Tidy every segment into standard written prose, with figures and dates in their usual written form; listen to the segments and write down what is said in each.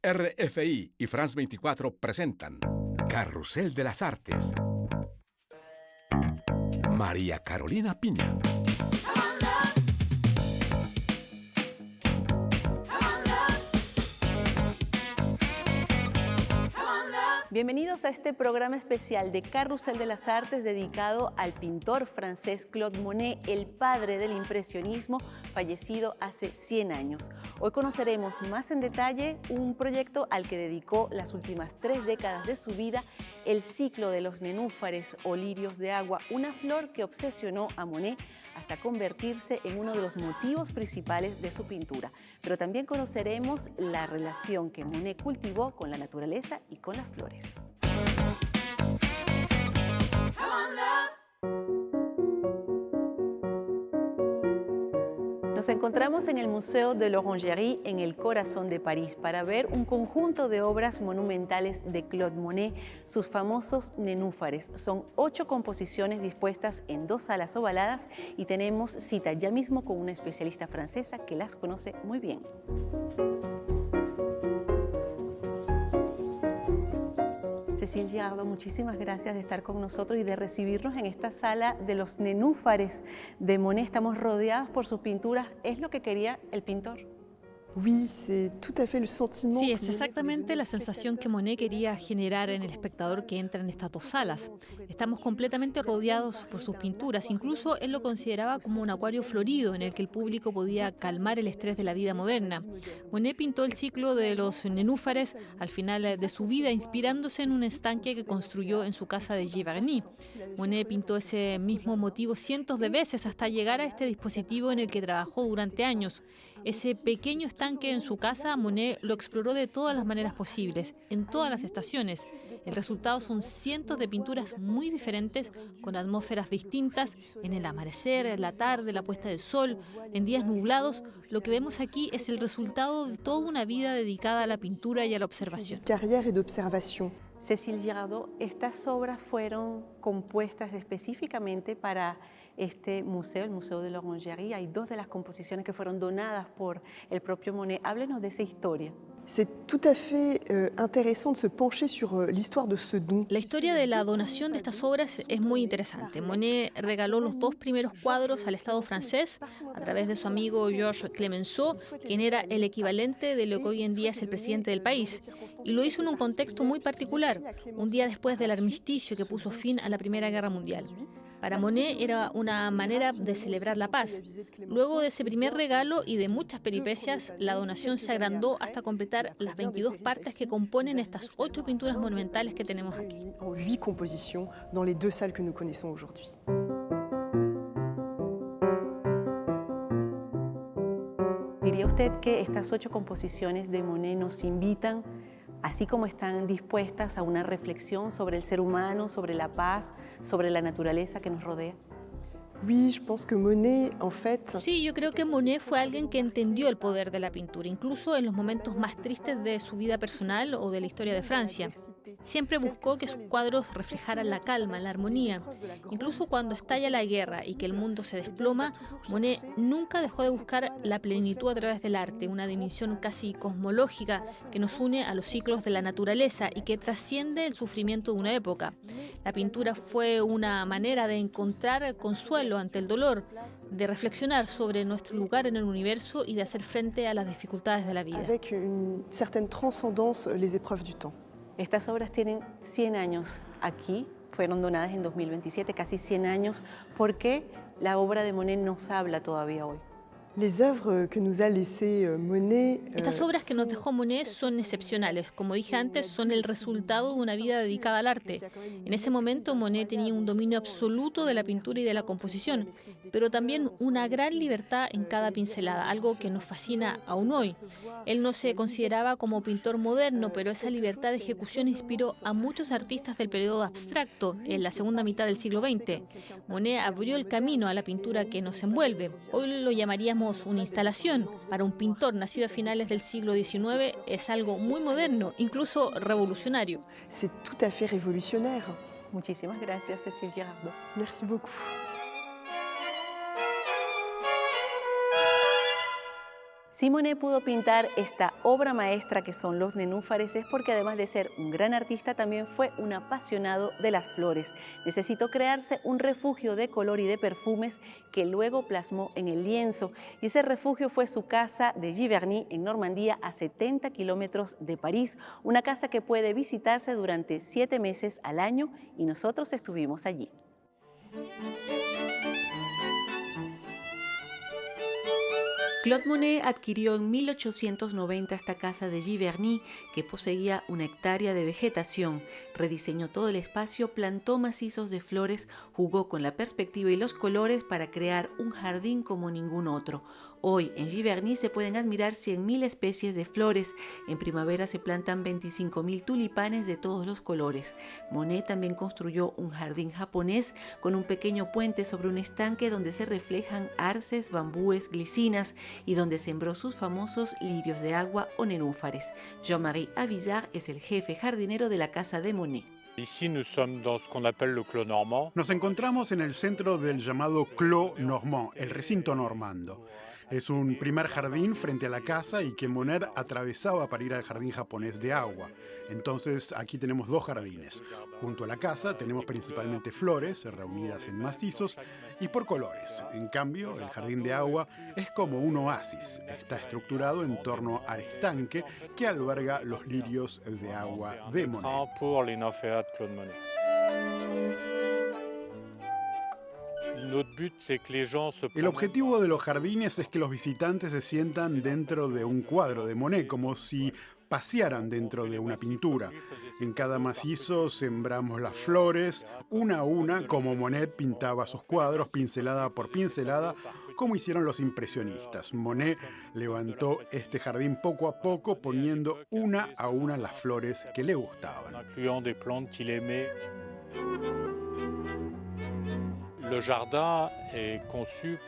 RFI y France 24 presentan Carrusel de las Artes. María Carolina Piña. Bienvenidos a este programa especial de Carrusel de las Artes dedicado al pintor francés Claude Monet, el padre del impresionismo, fallecido hace 100 años. Hoy conoceremos más en detalle un proyecto al que dedicó las últimas 3 décadas de su vida, el ciclo de los nenúfares o lirios de agua, una flor que obsesionó a Monet hasta convertirse en uno de los motivos principales de su pintura. Pero también conoceremos la relación que Monet cultivó con la naturaleza y con las flores. Nos encontramos en el Museo de l'Orangerie, en el corazón de París, para ver un conjunto de obras monumentales de Claude Monet, sus famosos nenúfares. Son 8 composiciones dispuestas en 2 salas ovaladas y tenemos cita ya mismo con una especialista francesa que las conoce muy bien. Cécile Girardot, muchísimas gracias de estar con nosotros y de recibirnos en esta sala de los nenúfares de Monet. Estamos rodeados por sus pinturas. ¿Es lo que quería el pintor? Sí, es exactamente la sensación que Monet quería generar en el espectador que entra en estas 2 salas. Estamos completamente rodeados por sus pinturas. Incluso él lo consideraba como un acuario florido en el que el público podía calmar el estrés de la vida moderna. Monet pintó el ciclo de los nenúfares al final de su vida, inspirándose en un estanque que construyó en su casa de Giverny. Monet pintó ese mismo motivo cientos de veces hasta llegar a este dispositivo en el que trabajó durante años. Ese pequeño estanque en su casa, Monet lo exploró de todas las maneras posibles, en todas las estaciones. El resultado son cientos de pinturas muy diferentes, con atmósferas distintas, en el amanecer, en la tarde, la puesta del sol, en días nublados. Lo que vemos aquí es el resultado de toda una vida dedicada a la pintura y a la observación. Cécile Girardot, estas obras fueron compuestas específicamente para este museo, el Museo de l'Orangerie. Hay 2 de las composiciones que fueron donadas por el propio Monet. Háblenos de esa historia. La historia de la donación de estas obras es muy interesante. Monet regaló los 2 primeros cuadros al Estado francés a través de su amigo Georges Clemenceau, quien era el equivalente de lo que hoy en día es el presidente del país. Y lo hizo en un contexto muy particular, un día después del armisticio que puso fin a la Primera Guerra Mundial. Para Monet era una manera de celebrar la paz. Luego de ese primer regalo y de muchas peripecias, la donación se agrandó hasta completar las 22 partes que componen estas 8 pinturas monumentales que tenemos aquí. ¿Diría usted que estas 8 composiciones de Monet nos invitan, así como están dispuestas, a una reflexión sobre el ser humano, sobre la paz, sobre la naturaleza que nos rodea? Sí, yo creo que Monet fue alguien que entendió el poder de la pintura, incluso en los momentos más tristes de su vida personal o de la historia de Francia. Siempre buscó que sus cuadros reflejaran la calma, la armonía. Incluso cuando estalla la guerra y que el mundo se desploma, Monet nunca dejó de buscar la plenitud a través del arte, una dimensión casi cosmológica que nos une a los ciclos de la naturaleza y que trasciende el sufrimiento de una época. La pintura fue una manera de encontrar consuelo ante el dolor, de reflexionar sobre nuestro lugar en el universo y de hacer frente a las dificultades de la vida. Estas obras tienen 100 años aquí, fueron donadas en 2027, casi 100 años. ¿Por qué la obra de Monet nos habla todavía hoy? Estas obras que nos dejó Monet son excepcionales. Como dije antes, son el resultado de una vida dedicada al arte. En ese momento, Monet tenía un dominio absoluto de la pintura y de la composición, pero también una gran libertad en cada pincelada, algo que nos fascina aún hoy. Él no se consideraba como pintor moderno, pero esa libertad de ejecución inspiró a muchos artistas del periodo abstracto en la segunda mitad del siglo XX. Monet abrió el camino a la pintura que nos envuelve. Hoy lo llamaríamos una instalación. Para un pintor nacido a finales del siglo XIX es algo muy moderno, incluso revolucionario. Muchísimas gracias, Cécile Girardot. Merci beaucoup. Si Monet pudo pintar esta obra maestra que son los nenúfares es porque además de ser un gran artista también fue un apasionado de las flores. Necesitó crearse un refugio de color y de perfumes que luego plasmó en el lienzo y ese refugio fue su casa de Giverny en Normandía a 70 kilómetros de París, una casa que puede visitarse durante 7 meses al año y nosotros estuvimos allí. Claude Monet adquirió en 1890 esta casa de Giverny que poseía 1 hectárea de vegetación, rediseñó todo el espacio, plantó macizos de flores, jugó con la perspectiva y los colores para crear un jardín como ningún otro. Hoy en Giverny se pueden admirar 100.000 especies de flores. En primavera se plantan 25.000 tulipanes de todos los colores. Monet también construyó un jardín japonés con un pequeño puente sobre un estanque donde se reflejan arces, bambúes, glicinas y donde sembró sus famosos lirios de agua o nenúfares. Jean-Marie Avizar es el jefe jardinero de la casa de Monet. Nos encontramos en el centro del llamado Clos Normand, el recinto normando. Es un primer jardín frente a la casa y que Monet atravesaba para ir al jardín japonés de agua. Entonces aquí tenemos 2 jardines. Junto a la casa tenemos principalmente flores reunidas en macizos y por colores. En cambio, el jardín de agua es como un oasis. Está estructurado en torno al estanque que alberga los lirios de agua de Monet. El objetivo de los jardines es que los visitantes se sientan dentro de un cuadro de Monet, como si pasearan dentro de una pintura. En cada macizo sembramos las flores, una a una, como Monet pintaba sus cuadros, pincelada por pincelada, como hicieron los impresionistas. Monet levantó este jardín poco a poco, poniendo una a una las flores que le gustaban.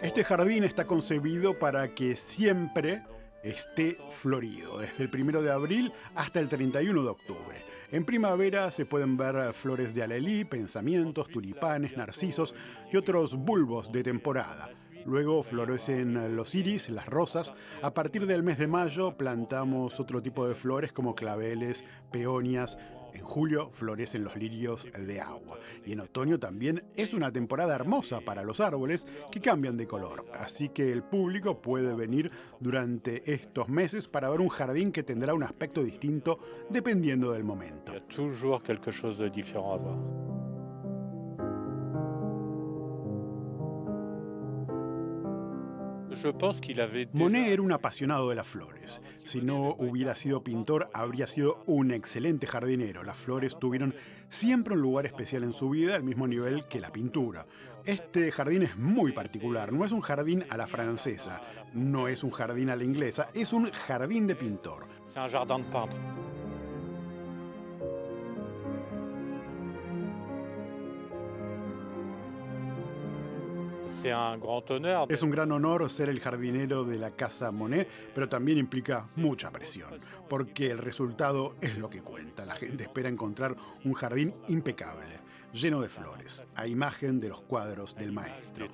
Este jardín está concebido para que siempre esté florido, desde el 1 de abril hasta el 31 de octubre. En primavera se pueden ver flores de alelí, pensamientos, tulipanes, narcisos y otros bulbos de temporada. Luego florecen los iris, las rosas. A partir del mes de mayo plantamos otro tipo de flores como claveles, peonias. En julio florecen los lirios de agua. Y en otoño también es una temporada hermosa para los árboles que cambian de color. Así que el público puede venir durante estos meses para ver un jardín que tendrá un aspecto distinto dependiendo del momento. Monet era un apasionado de las flores. Si no hubiera sido pintor, habría sido un excelente jardinero. Las flores tuvieron siempre un lugar especial en su vida, al mismo nivel que la pintura. Este jardín es muy particular. No es un jardín a la francesa, no es un jardín a la inglesa, es un jardín de pintor. Es un gran honor ser el jardinero de la Casa Monet, pero también implica mucha presión, porque el resultado es lo que cuenta. La gente espera encontrar un jardín impecable, lleno de flores, a imagen de los cuadros del maestro.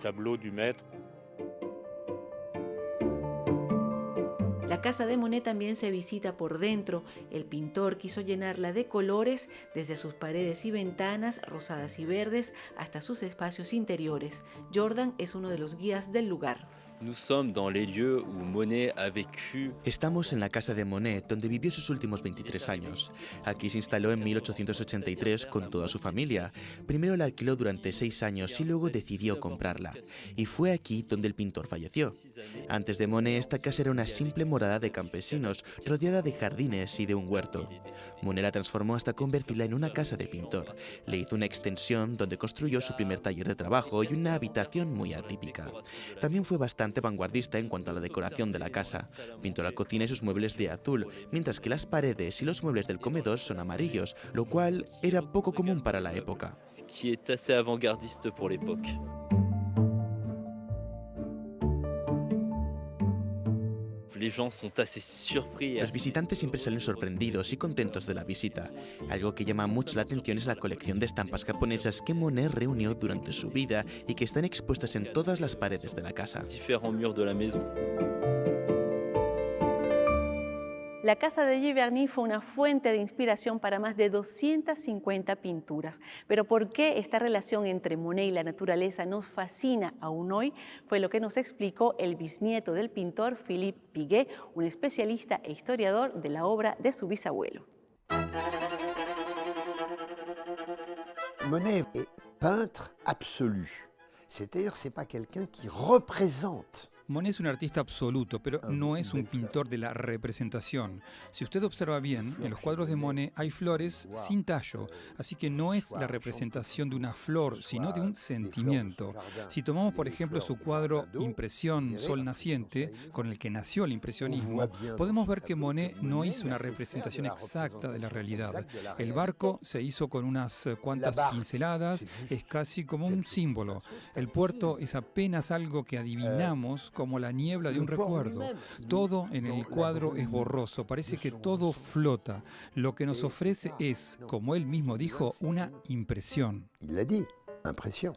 La casa de Monet también se visita por dentro. El pintor quiso llenarla de colores desde sus paredes y ventanas, rosadas y verdes, hasta sus espacios interiores. Jordan es uno de los guías del lugar. Estamos en la casa de Monet, donde vivió sus últimos 23 años. Aquí se instaló en 1883 con toda su familia. Primero la alquiló durante 6 años y luego decidió comprarla. Y fue aquí donde el pintor falleció. Antes de Monet, esta casa era una simple morada de campesinos, rodeada de jardines y de un huerto. Monet la transformó hasta convertirla en una casa de pintor. Le hizo una extensión donde construyó su primer taller de trabajo y una habitación muy atípica. También fue bastante vanguardista en cuanto a la decoración de la casa. Pintó la cocina y sus muebles de azul, mientras que las paredes y los muebles del comedor son amarillos, lo cual era poco común para la época. Los visitantes siempre salen sorprendidos y contentos de la visita. Algo que llama mucho la atención es la colección de estampas japonesas que Monet reunió durante su vida y que están expuestas en todas las paredes de la casa. La casa de Giverny fue una fuente de inspiración para más de 250 pinturas. Pero ¿por qué esta relación entre Monet y la naturaleza nos fascina aún hoy? Fue lo que nos explicó el bisnieto del pintor Philippe Piguet, un especialista e historiador de la obra de su bisabuelo. Monet est peintre absolu. C'est-à-dire, c'est pas quelqu'un qui représente. Monet es un artista absoluto, pero no es un pintor de la representación. Si usted observa bien, en los cuadros de Monet hay flores sin tallo, así que no es la representación de una flor, sino de un sentimiento. Si tomamos, por ejemplo, su cuadro Impresión, Sol Naciente, con el que nació el impresionismo, podemos ver que Monet no hizo una representación exacta de la realidad. El barco se hizo con unas cuantas pinceladas, es casi como un símbolo. El puerto es apenas algo que adivinamos, como la niebla de un recuerdo. Todo en el cuadro es borroso, parece que todo flota. Lo que nos ofrece es, como él mismo dijo, una impresión. Il l'a dit, impression.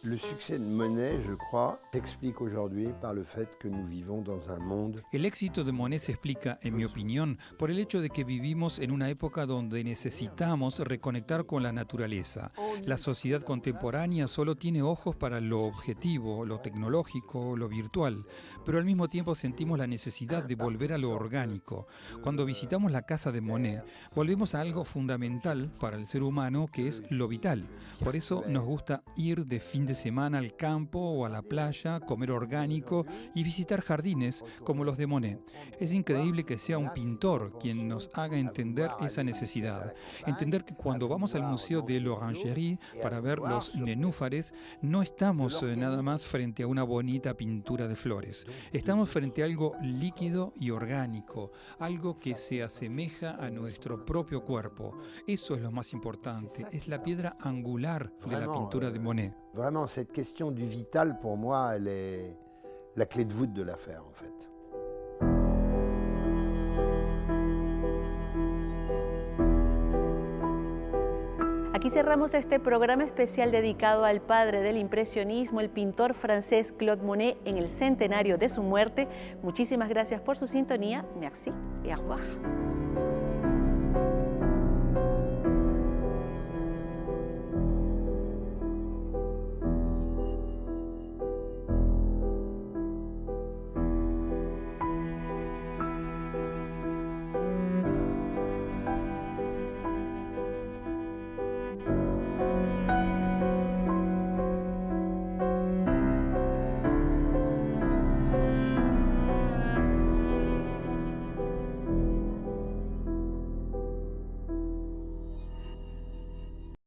Le succès de Monet, je crois, s'explique aujourd'hui par le fait que nous vivons dans un monde. El éxito de Monet se explica, en mi opinión, por el hecho de que vivimos en una época donde necesitamos reconectar con la naturaleza. La sociedad contemporánea solo tiene ojos para lo objetivo, lo tecnológico, lo virtual, pero al mismo tiempo sentimos la necesidad de volver a lo orgánico. Cuando visitamos la casa de Monet, volvemos a algo fundamental para el ser humano, que es lo vital. Por eso nos gusta ir de fin de semana al campo o a la playa, comer orgánico y visitar jardines como los de Monet. Es increíble que sea un pintor quien nos haga entender esa necesidad. Entender que cuando vamos al Museo de l'Orangerie para ver los nenúfares, no estamos nada más frente a una bonita pintura de flores. Estamos frente a algo líquido y orgánico, algo que se asemeja a nuestro propio cuerpo. Eso es lo más importante, es la piedra angular de la pintura de Monet. Vraiment, cette question du vital, pour moi, elle est la clé de voûte de l'affaire, en fait. Aquí cerramos este programa especial dedicado al padre del impresionismo, el pintor francés Claude Monet, en el centenario de su muerte. Muchísimas gracias por su sintonía. Merci et au revoir.